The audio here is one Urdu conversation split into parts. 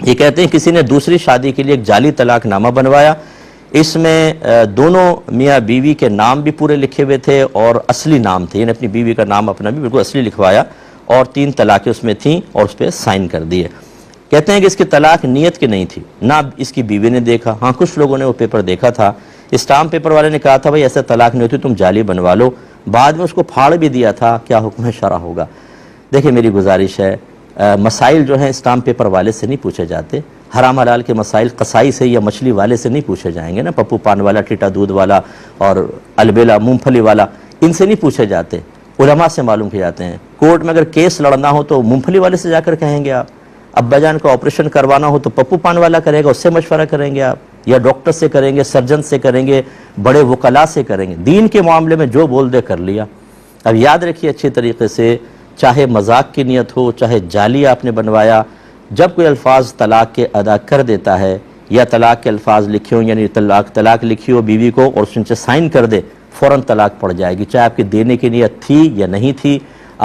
یہ کہتے ہیں کسی نے دوسری شادی کے لیے ایک جعلی طلاق نامہ بنوایا، اس میں دونوں میاں بیوی کے نام بھی پورے لکھے ہوئے تھے اور اصلی نام تھے، یعنی اپنی بیوی کا نام اپنا بھی بالکل اصلی لکھوایا اور 3 طلاقیں اس میں تھیں اور اس پہ سائن کر دیے۔ کہتے ہیں کہ اس کی طلاق نیت کی نہیں تھی، نہ اس کی بیوی نے دیکھا، ہاں کچھ لوگوں نے وہ پیپر دیکھا تھا، اسٹامپ پیپر والے نے کہا تھا بھائی ایسے طلاق نہیں ہوتی، تم جعلی بنوا لو، بعد میں اس کو پھاڑ بھی دیا تھا، کیا حکم شرع ہوگا؟ دیکھیں میری گزارش ہے، مسائل جو ہیں اسٹامپ پیپر والے سے نہیں پوچھے جاتے، حرام حلال کے مسائل قصائی سے یا مچھلی والے سے نہیں پوچھے جائیں گے نا، پپو پان والا، ٹیٹا دودھ والا اور البیلا مونگ پھلی والا، ان سے نہیں پوچھے جاتے، علماء سے معلوم کیے جاتے ہیں۔ کورٹ میں اگر کیس لڑنا ہو تو مونگ پھلی والے سے جا کر کہیں گے آپ، ابا جان کا آپریشن کروانا ہو تو پپو پان والا کرے گا، اس سے مشورہ کریں گے آپ، یا ڈاکٹر سے کریں گے، سرجن سے کریں گے، بڑے وکلاء سے کریں گے۔ دین کے معاملے میں جو بول دے کر لیا۔ اب یاد رکھیے اچھی طریقے سے، چاہے مذاق کی نیت ہو، چاہے جعلی آپ نے بنوایا، جب کوئی الفاظ طلاق کے ادا کر دیتا ہے یا طلاق کے الفاظ لکھے ہوں، یعنی طلاق لکھی ہو بیوی کو اور اس سے سائن کر دے، فوراً طلاق پڑ جائے گی، چاہے آپ کی دینے کی نیت تھی یا نہیں تھی،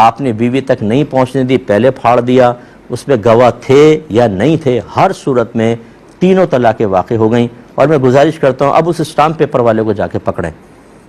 آپ نے بیوی تک نہیں پہنچنے دی، پہلے پھاڑ دیا، اس میں گواہ تھے یا نہیں تھے، ہر صورت میں تینوں طلاقیں واقع ہو گئیں۔ اور میں گزارش کرتا ہوں اب اس اسٹامپ پیپر والے کو جا کے پکڑیں،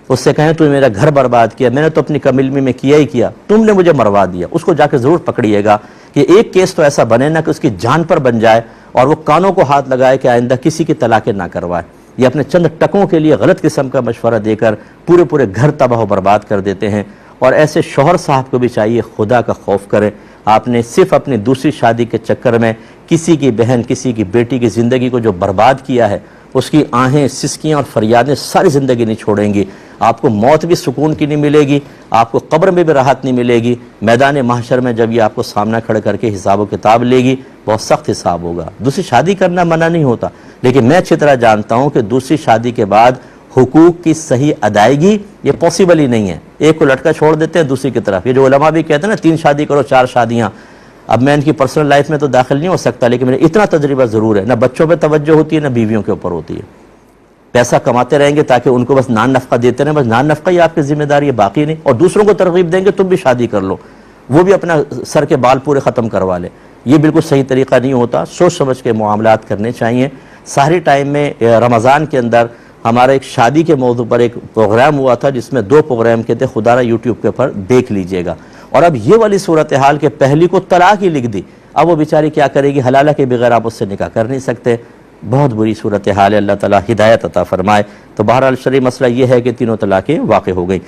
اس سے کہیں تو میرا گھر برباد کیا، میں نے تو اپنی کم علمی میں کیا ہی کیا، تم نے مجھے مروا دیا، اس کو جا کے ضرور پکڑیے گا کہ ایک کیس تو ایسا بنے نا کہ اس کی جان پر بن جائے اور وہ کانوں کو ہاتھ لگائے کہ آئندہ کسی کی طلاقیں نہ کروائے۔ یہ اپنے چند ٹکوں کے لیے غلط قسم کا مشورہ دے کر پورے گھر تباہ و برباد کر دیتے ہیں۔ اور ایسے شوہر صاحب کو بھی چاہیے خدا کا خوف کریں، آپ نے صرف اپنی دوسری شادی کے چکر میں کسی کی بہن، کسی کی بیٹی کی زندگی کو جو برباد کیا ہے، اس کی آہیں، سسکیاں اور فریادیں ساری زندگی نہیں چھوڑیں گی۔ آپ کو موت بھی سکون کی نہیں ملے گی، آپ کو قبر میں بھی راحت نہیں ملے گی، میدان محشر میں جب یہ آپ کو سامنا کھڑا کر کے حساب و کتاب لے گی، بہت سخت حساب ہوگا۔ دوسری شادی کرنا منع نہیں ہوتا، لیکن میں اچھی طرح جانتا ہوں کہ دوسری شادی کے بعد حقوق کی صحیح ادائیگی یہ پاسبل ہی نہیں ہے۔ ایک کو لٹکا چھوڑ دیتے ہیں دوسری کی طرف، یہ جو علماء بھی کہتے ہیں نا 3 شادی کرو 4 شادیاں، اب میں ان کی پرسنل لائف میں تو داخل نہیں ہو سکتا، لیکن میرا اتنا تجربہ ضرور ہے، نہ بچوں پہ توجہ ہوتی ہے نہ بیویوں کے اوپر ہوتی ہے۔ پیسہ کماتے رہیں گے تاکہ ان کو بس نان نفقہ دیتے رہیں، بس نان نفقہ ہی آپ کی ذمہ داری ہے، باقی نہیں، اور دوسروں کو ترغیب دیں گے تم بھی شادی کر لو، وہ بھی اپنا سر کے بال پورے ختم کروا لے، یہ بالکل صحیح طریقہ نہیں ہوتا۔ سوچ سمجھ کے معاملات کرنے چاہیے۔ سحری ٹائم میں رمضان کے اندر ہمارا ایک شادی کے موضوع پر ایک پروگرام ہوا تھا، جس میں 2 پروگرام کے تھے، خدا را یوٹیوب کے اوپر دیکھ لیجئے گا۔ اور اب یہ والی صورتحال کہ پہلی کو طلاق ہی لکھ دی، اب وہ بیچاری کیا کرے گی، حلالہ کے بغیر آپ اس سے نکاح کر نہیں سکتے، بہت بری صورتحال ہے، اللہ تعالیٰ ہدایت عطا فرمائے۔ تو بہرحال شرعی مسئلہ یہ ہے کہ تینوں طلاقیں واقع ہو گئیں۔